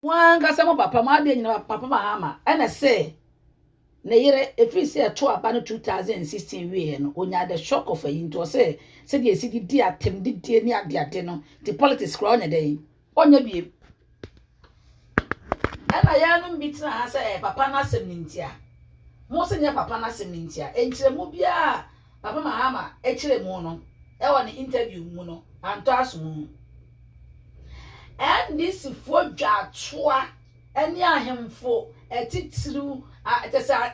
Wan ka se mo papa ma de nyina papa Mahama na say na yere efiri se eto aba no 2016 we no onya the shock of into say de esi di atem di ni ade no the politics kra onya dey onya biem na ya no mbitina ha say papa na asem ni ntia mo se nya papa na asem ni ntia enkyere mu bia papa Mahama ekire mu no e wo ni interview mu no anto aso mu and this for dwatoa eni ahemfo etitiru atesa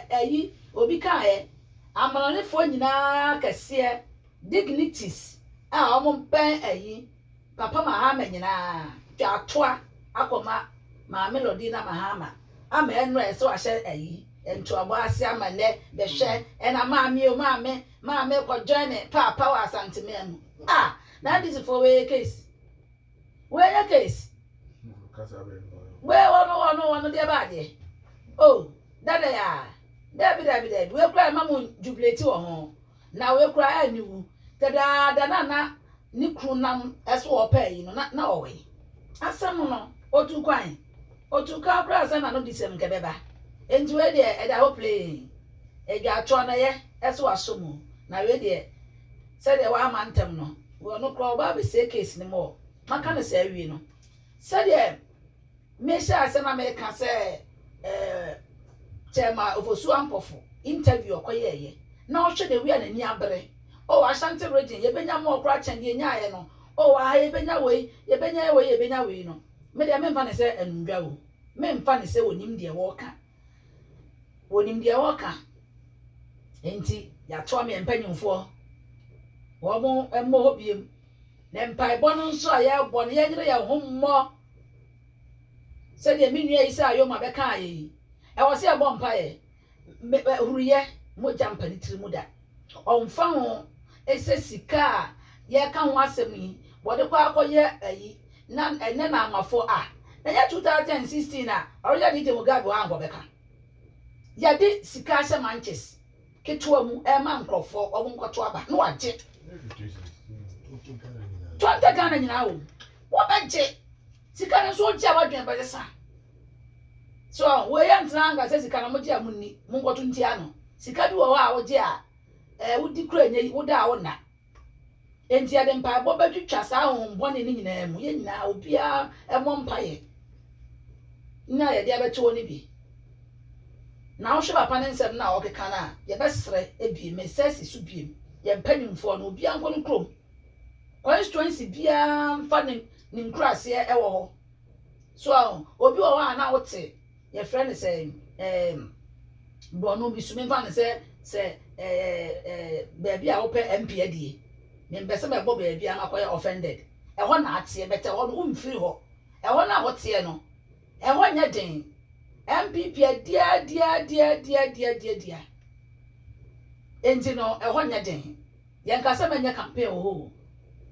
ayi obi kae amanonefo nyina kase dignities a omompen ayi papa Mahama nyina dwatoa akoma ma melody na Mahama ama enro eso ahye ayi ento abo ase amane behwe ena maame o maame ko join papa wa santemem that is for we case where your case where one dey bad oh that there be we cry mamu jubilate wo ho na we cry aniwu tada na ni kru nam eso wo pa yi no na owe asem no otu ka bra sa na no disem ke beba enti we dey e da ho play e ga cho na ye eso asomu na we dey say dey wa amantem no we no kro ba be say case ni mo maka na say wi no say dey me sha say na me ka say chema ofosu ampofo interview okoyeye na o hwe de wi anani abere o Ashanti region ye benya mo okra chende nya ye no o wa ye benya we no me de me mfa ne say anundwa wo me mfa ne say wonim de woka enti ya to me mpanyimfo wo mo emmo hobiem na mpai bono nso a ye bo ne ye nyere ye hommo se de minua yi sa ayo ma be kan yi e wo se e bo mpai huruye mo jampa ni tiri mu da onfa ho ese sika ye ka ho asem yi bo de kwa akoye ayi na ene na amafo na ya 2016 oya di Mugabe wa ango beka ya di sika hye manches ketua mu e ma nkrofo obo nkoto aba na waje 20 Ghana nyina wo beje sika ne so ji abadwen be sa so we ya ntranga se sika na mo ji amunni mo nkoto ntia no sika bi wo a wo ji wudi kura nye wo da wo na enti ade mpa bo betwitwa sa ho mbone ni nyina mu ye nyina obia emo mpaye na ye dia beto ni bi na wo hwe papa ne nsem na wo keka na ye besre ebie mesesi su biem ye mpanimfo no obia nkon krom constituency bia mfa ni nkrase ewo ho so obi wo na wote ye friend say bono bi su me mfa ne say baby a open MP adie me mbese me bo baby a makoye offended e ho na atie bete ho no umfiri ho e ho na wote no e ho nya den MPP dia enti no e ho nya den ye nkase menya campaign ho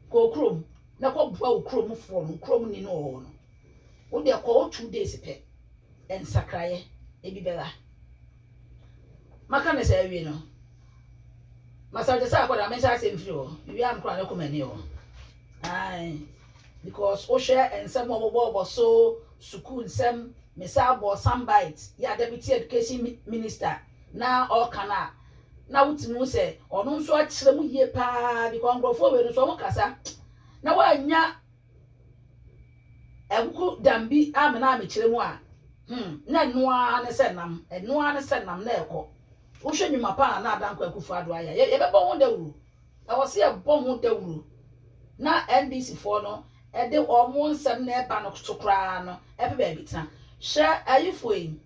ko krom na ko bua wo krom fo no krom ni no ho no wo de ko 2 days pe ensakraye ebi bela maka ne say wi no masa je sa akoda mensa se mfiri ho wi am kra ne komani ho ai because o share ensem obobo so school nsem mesa bo soundbite ya deputy education minister na o kana na wutimu se onu nso a kire mu ye pa because ngrofo we no so mo kasa na wanya ebuku dambi amena me kire mu a na noa ne senam na eko wo hwe nyuma pa na adanko akufu ado aya ye bebo ho dawuru e wo se e bo ho dawuru na NDC for no e de omo nsem na eba no tokra no e pe ba bitina hwe ayifoyi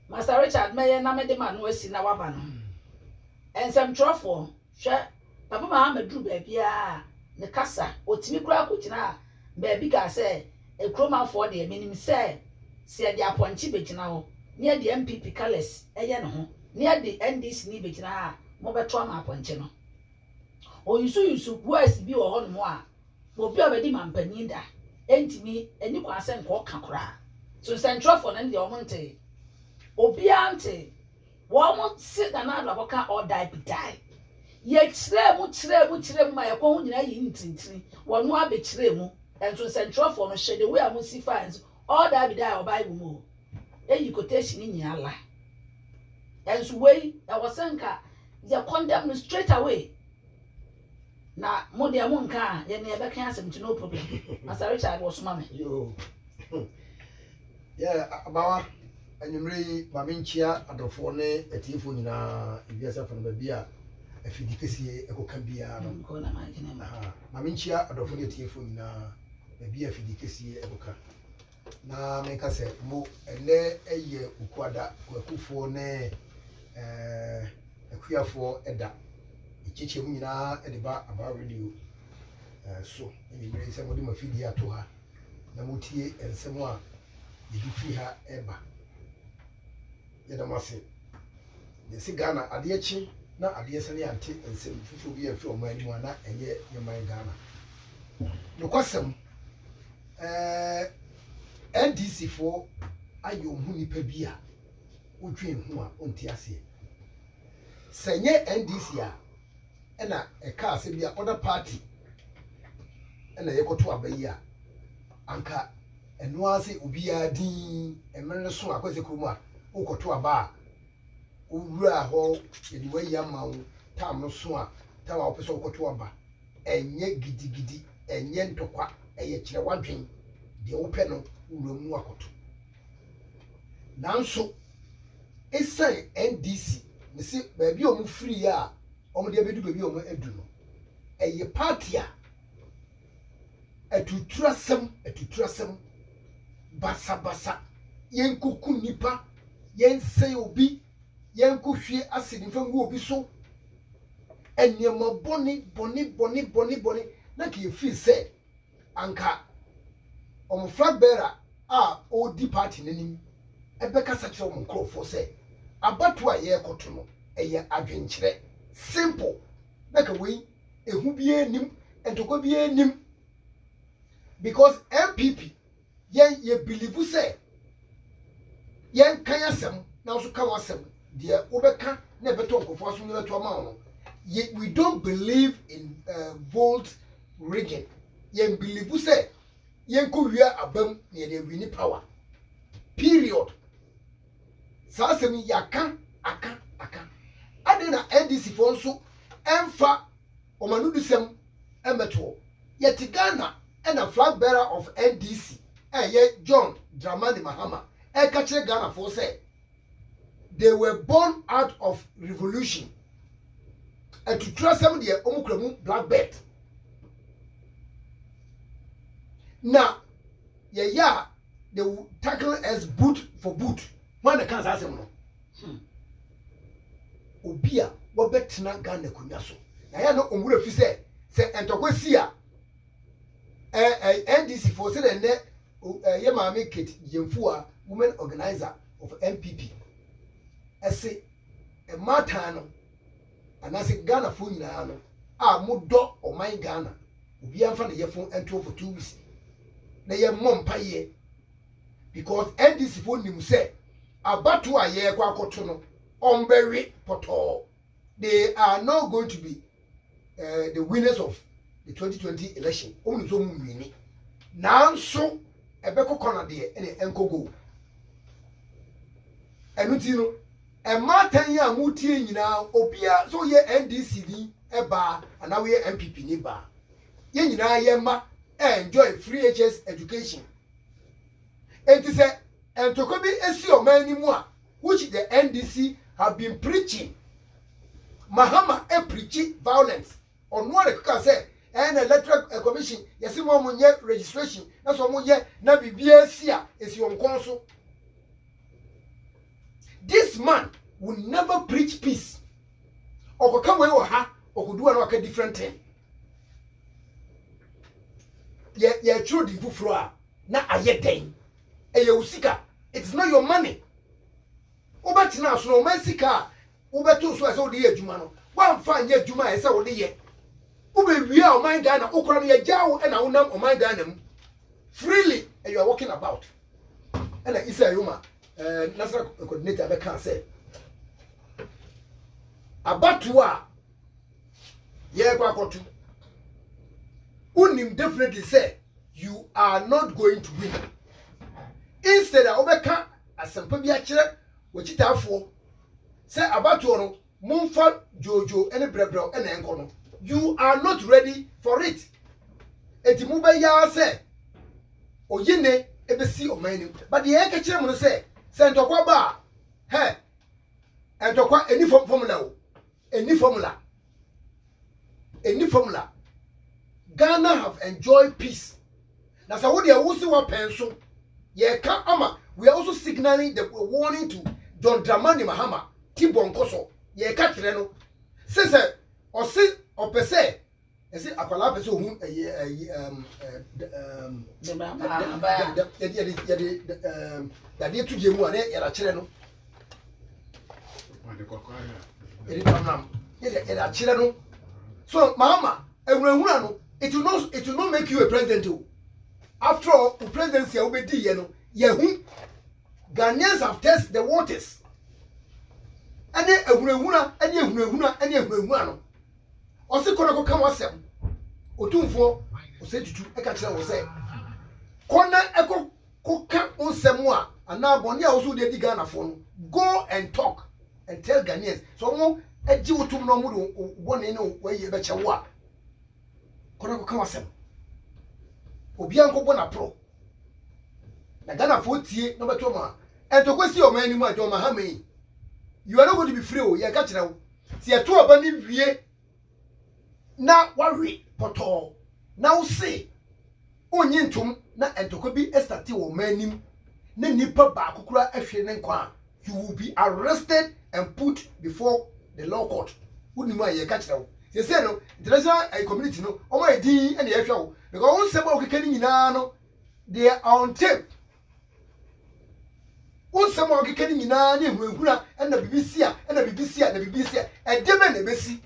Master Richard meye na me de ma no asi na waba no ensem trofo hwe papa Mahama duru ba bia ne kasa otimi kura akugina ba bi ga se e kroma for de minim se de aponchi begina ho ne de MPP colors eye ne ho ne de NDC ni begina ha mo beto ama aponchi no o yusu boys bi wo ho no a obi obedi mampani da entimi eni kwa se nko kakura so central for na de o monte obi ante wo mo sit na na aboka or die be die ye kire mu ma ye ko hu nyina yi ntintiri wo no abe kire mu enso central for no hye de we amusi fans all that be that Bible mo e quotation ni nyala and so way I was sanka they condemn me straight away na mo de mo nka ye na e be kan asem no problem Pastor Richard was mama yo yeah abawa anyumre maminchia adofo ne etifo nyina ebiasa fa no ba bia afidi kese ekoka bia no ko na ma gina ma maminchia adofo ne etifo nyina ba bia afidi kese ekoka na meka se mo ene eye ukwada kwakufo ne akuafo eda ichiche mu nyina ediba aba radio so anyumre se mo di mafidi ato ha na mutie ensemo a yifi ha eba yedamase de sigana ade chi na ade sene ante ensem fufu bi afi o mani mu na enye yeman Ghana no kwasem NDC for ayo hu nipa bi a odwen hu a onti ase senye NDC a ena eka ase bi a other party ena yekoto abayi a anka eno ase obi a din emere so akwese kurum a ukoto aba owura ho yedi wayi amawo tam no so a tawa opeso ukoto aba enye gidigidi enye ntokwa eye kire wadwen de ope no uramu akoto nanso esai NDC nisi baabi omu free a omu de bedu baabi omu edu no eye party a etutrasem basa yenkoku nipa yensei obi yenkohwe asidi mfangu obi so enyema boni na ke feel say anka omo flag bearer a odi party nanim ebeka sache omo nkrofo say abatu a ye koto no eye adwenkyere simple na ka we ehu bie nim entoko bie nim because MPP ye believe say yen kan asem na so kan asem de obeka na beto nkofo aso ne beto ma no we don't believe in bold rigging yen believe say yen ko wia abam ne de wini power period sa asem yaka aka ade na NDC fo nso emfa omanudusem emeto yet Ghana and a flag bearer of NDC John Dramani Mahama Kachere Ghana for say they were born out of revolution and to trust some the omukramu black belt now yeah they will tackle as boot for boot when the cancer asem no obia wo betina Ghana kunya so na ya no omura fi say entokwesi a NDC for say the ye maame Kate Jemfua women organizer of MPP ese e mata no anase Ghana fo nyina no a modo oman Ghana obi amfa na yefo ento for 2 weeks na ye mompa ye because NDC fo nim say abato a ye kwa akoto no ombewe poto they are not going to be the winners of the 2020 election only so mumini nanso ebeko kona de ene enkogo enuti no e matan ya mutie nyina obia so ye NDC ni eba ana we MPP ni ba ye nyina ye ma enjoy free HS education enti se entoko bi esi o man ni mu a which the NDC have been preaching Mahama preaching violence on what the say and electoral commission yesi mo munye registration na so munye na bibia sia esi onkonso this man will never preach peace okoka we wo ha okoduwa na waka different thing ye true di fufuro a na ayeden eye usika it's not your money obatina so no masika obeto so ese odi ye adwuma no wan fa anye adwuma ese odi ye ube wia o man Ghana okura no ye jawo e na wonam o man Ghana mu freely and you are walking about and Isa Yuma national coordinator be can say abatua ye kwa kotu unim definitely say you are not going to win asempa bi akyerɛ wɔkyitaafo sɛ abato no momfa jojo ene brebrɛw ene enko no you are not ready for it enti mo bɛya sɛ oyine ebesi omanim but ye ka kyerɛ mo no sɛ ntɔkwa ba he ntɔkwa eni formula o eni formula Ghana have enjoyed peace na sa wo de wo si wa penso ye ka ama we are also signaling the warning to John Dramani Mahama Tibon Koso ye ka kyerɛ no sɛ ɔse ɔpɛsɛ ɛsɛ akwala pɛsɛ ohun yɛde to gye mu a ne yɛda kyerɛ no yɛde tamnam yɛda kyerɛ no so Mahama ehunahuna no it will not make you a president o after all the presidency a wobɛdi yɛ no yɛhu Ghanaians have tested the waters ane ehunahuna no ɔse kɔnɔ kɔ kam asɛm otumfo ɔse tutu ɛka kyerɛ wo sɛ kɔnɔ ɛkɔ kɔka nsɛm a ana bɔne a wɔso de di Ghana fo no go and talk and tell Ghanaians so mo agye wotum no mo de bɔne ne wɔyɛ bɛkyɛ wo a kɔnɔ kɔ kam asɛm obi ankɔbɔ na pro na Ghana fo tie no bɛto ma ɛntɔkwasi o man ni mu a John Mahama yi you are not going to be free o ye ka kyerɛ wo si ɛto aba ni wie na wawe poto na wo se onyi ntom na entoko bi estati wo manim na nipa ba akokura ahwe ne nkwa you will be arrested and put before the law court woni mu aye ka kyerɛ wo se se no international community no omo edin na ye hwɛ wo because won sɛm a okeka ni nyina no they are on tape won sɛm a okeka ni nyina na ehunahuna na BBC a edeme na besi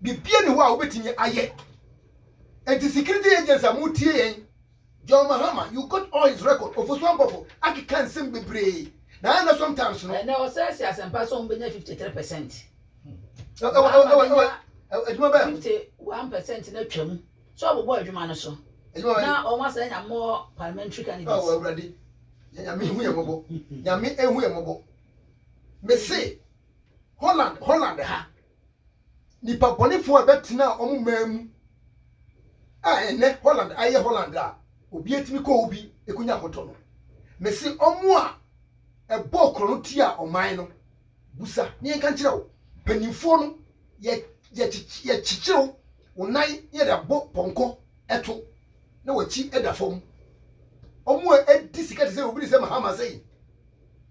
bibia ni ho a obetimi aye anti security agents amutie yen John Mahama you got all his record of Oswambofo akikan sim bebre na na sometimes no na o say si asempa so mbenya 53% adwuma ba 51% na twam so obobo adwuma no so na o wasa nya more parliamentary candidates oh already nyame hu yemobo nyame ehu yemobo me say Holland ha nipa bonifo a betina omo mamu ene Holland aye Holland a obi etimi ko obi ekunya hoto no me se omo a ebo krono ti a oman no busa ne enka nkire wo panimfo no ye chichirew wonan ye da bo ponko eto na wachi eda fom omo a edi sika te se obi se Mahama sei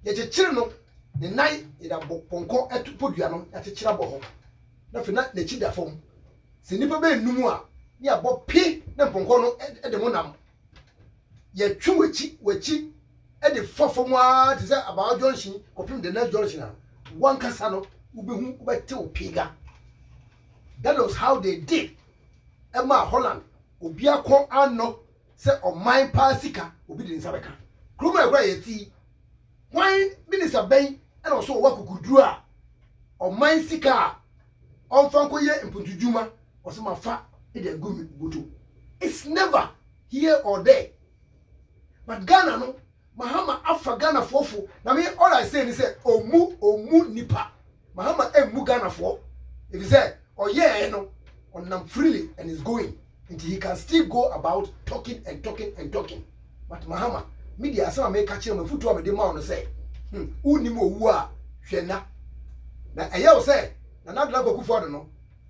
ye chichire no ne nan ye da bo ponko eto podua no ya chichira bo ho na fe na chi da fom se nipa be numu a ne abo pi na ponko no de mo nam ye twu wachi e de fofom a te se about junction kopim the next junction one kasa no ubehu ubete opiga that was how they did Emma Holland obi akọ ano se oman pasika obi de nsabeka kroma egwa yeti wan minister ben e na so wa kukuduru a oman sika onfanko ye mpuntujuma osema fa e de gumi buto it's never here or there but Ghana no Mahama afa Ghana fofo na me all I say ni say omu nipa Mahama emu Ghana fo if you say oye no onam freely and is going until he can still go about talking but Mahama media asema me ka kire me futu a me de ma no say unim owu a hwena na eye wo say na nadra Akufo Addo no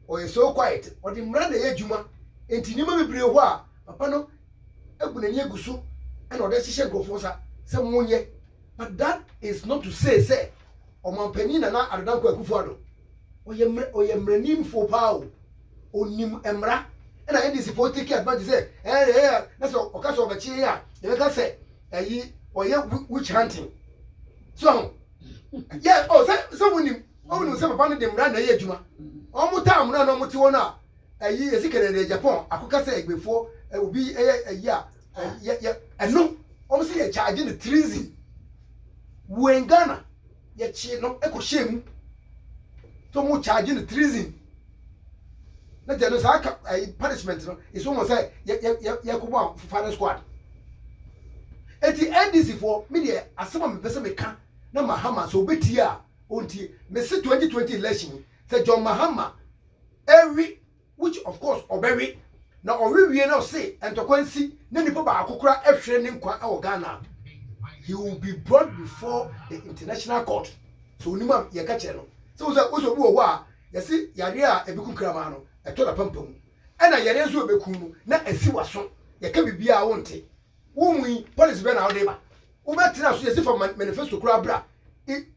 oye so quiet o di mra na ye adwuma enti nima bebre ho a papa no ebunani eguso and o de hihye grofo sa se monye but that is not to say omampani na Akufo Addo oye mranim fo pao onim emra na ndc for take advantage say na so okaso obachi ya de ka say ayi oye witch hunting so yeah oh so wonim say papa no de mra na ye adwuma omuta amuna no muti wona ayi esikere de Japan akoka say egbefo obi ayi a eno omo say ye charge the treason when Ghana ye chi no ekohyem so mu charge the treason na jeno sa punishment no is almost say ye kubo fire squad eti NDC for me dey asema me pese me ka na Mahama so obeti a onti me se 2020 election say John Mahama every which of course obewi na owiwie na say entokwansi na nipa ba akokora ehwere ne nkwa e Ghana he will be brought before the international court so onima ye ka kire no so so bi wo a yesi yare a ebeku krama no eto da pampam e na yare so obeku no na asi waso ye ka bibia a wonte wo mu policy be na wo de ba wo betina so yesi for manifesto kura bra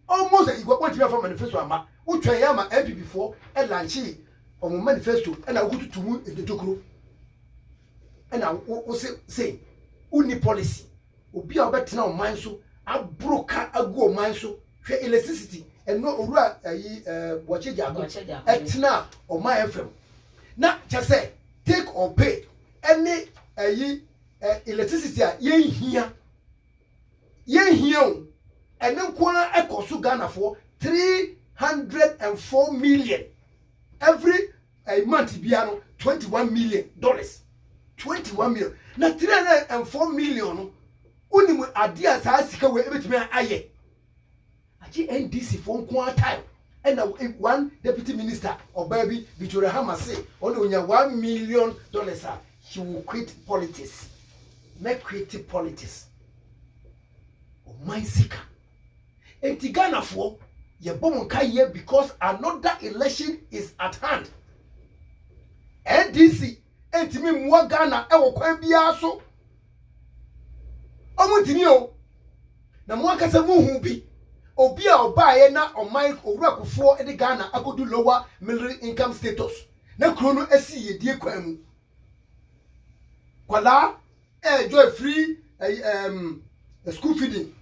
almost a igwa won't be for manifesto ama wo twan ya ma MPP for e lanchi omo manifesto e na wo tutumu edetokuro e na wo say uni policy obi a obetina o man so abroka agu o man so hwe electricity eno owura ayi boche jago etina o man FM na chese take or pay any ayi electricity a yen hia o eno kwa ekoso Ghana for 304 million every month bia no $21 million 21 million na 304 million no unimu ade asa sika we ebetimi aye aji NDC for nko time and one deputy minister Obabi Victoria Hammer say on onya $1 million he will quit politics make creative politics o man sika enti Ghana for ye bom nka because another election is at hand NDC entimi muwa Ghana e wo kwan bia so omutini o na mo akasa mu hu bi obi a obaye na oman owura kofo e de Ghana akodu lower middle income status na kuro no asi yedie kwan mu kwala joy free school feeding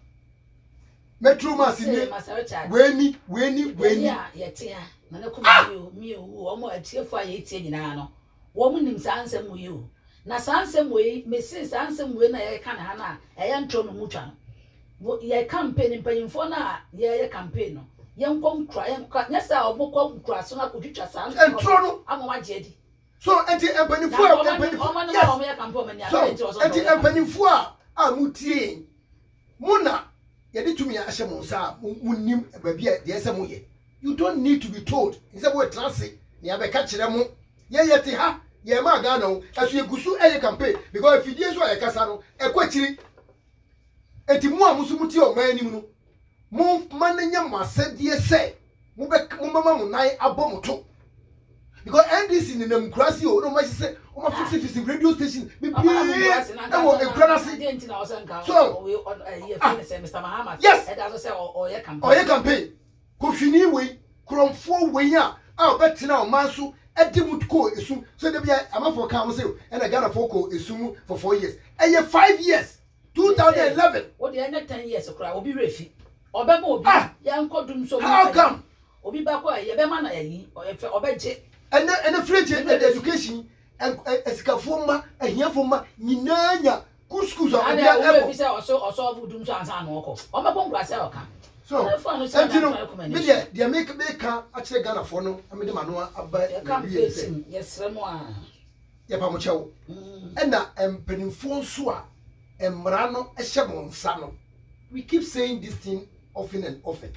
metro masini weni ya yete ha na ne kuma mi o omo atiefo a yetie nyina no wo mu nim sansem wo yo na sansem we mesi sansem we na ye ka na ha na eye ntro no mutwa no ye campaign mpanyimfo na ye campaign no ye nkom kra ye nyesa obokọ kra so na kodwitwa sansem ntro no amoma jedi so enti mpanyimfo a mutie muna ye de tumi ahye mo nsa munnim baabi a de ese mo ye you don't need to be told nse bo trance ne abeka kire mo ye te ha ye ma Ghana o aso egusu eye campaign because if die so aye kasa no ekwachiri enti mu a musu mutie o man nim no mo mananya mo asede se mo mama mo nai abomoto because NDC ni namkrasi o no ma se o ma fix radio station bi bi e wo ekrasi so ye finish Mr. Mahama yes e da so say o ye campaign ko hwini we kromfo we a obetina o man so edimutko esum so de bia amafo ka mo say e na Ghana foko esum for 4 years e 5 years 2011 wo de na 10 years kra obi refi obema obi ya nkodum so how come obi ba ko ye be ma na yi obeje and free education and esikafo ma ahiafo ma nyinanya kuskus o bia e say oso budum so ansa na okọ o me pon kwase oka so me dia make ka akire Ghana for no me de mano aba yes remo a ye pa mo chewo na empanimfo nso a emra no ehye mo nsa no we keep saying this thing often and often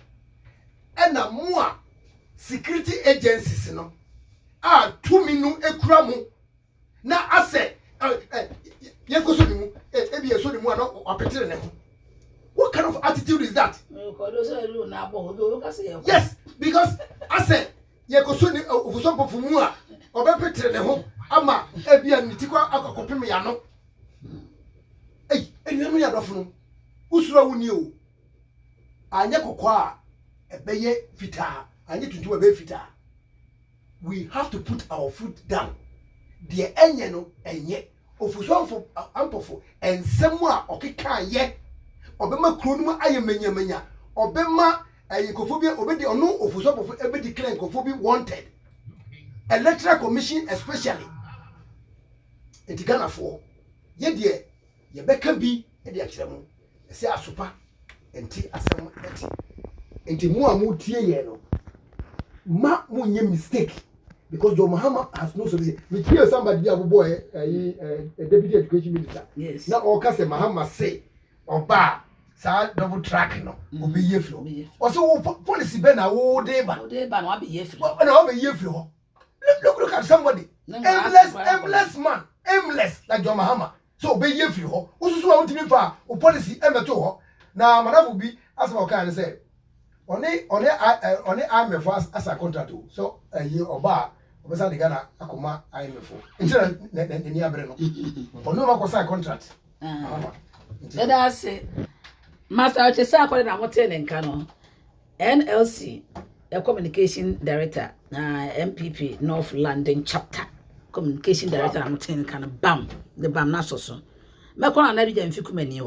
na mo a security agencies no tumi nu ekura mu na ase ye ko so ni mu e bi so ni mu ana apetere ne ho what kind of attitude is that yes because ase ye ko so ni ofuso pofu mu a obepetere ne ho ama e bi anitikwa akokopem ya no enwenu ya dofo no usura wuni o anye kokwa ebeye fita anye tuntu ebeye fita we have to put our foot down the enye no enye ofusonfo ampofo ensemu a okeka ye obema kronum aye menya obema ayikofobia obedi ono ofusonfo ebe declare kofobia wanted electoral commission especially etigana for ye de ye beka bi e de akire mu se asopa enti asem enti mu a mu tie ye no ma mu nye mistake because John Mahama has no solution. We hear somebody a boy, a deputy education minister. Yes. Now all case Mahama say oba sa double track no obi ye firi o so wo policy be na wo dey ba o dey ba na be ye firi na wo be ye firi ho look at somebody aimless man aimless like John Mahama so be ye firi ho wo so wo ntimi fa o policy e meto ho na manafo bi asema o kan say I me for as a contract so ye oba obesa de Ghana akoma I me for ntira ni abere no ono ma ko sign contract Let us say, Master Chesa called a motel in Kano, NLC, a communication director, MPP, North London chapter, communication director, I'm telling Kano, bam, the bam naso. Macron and Navy and Ficumeni,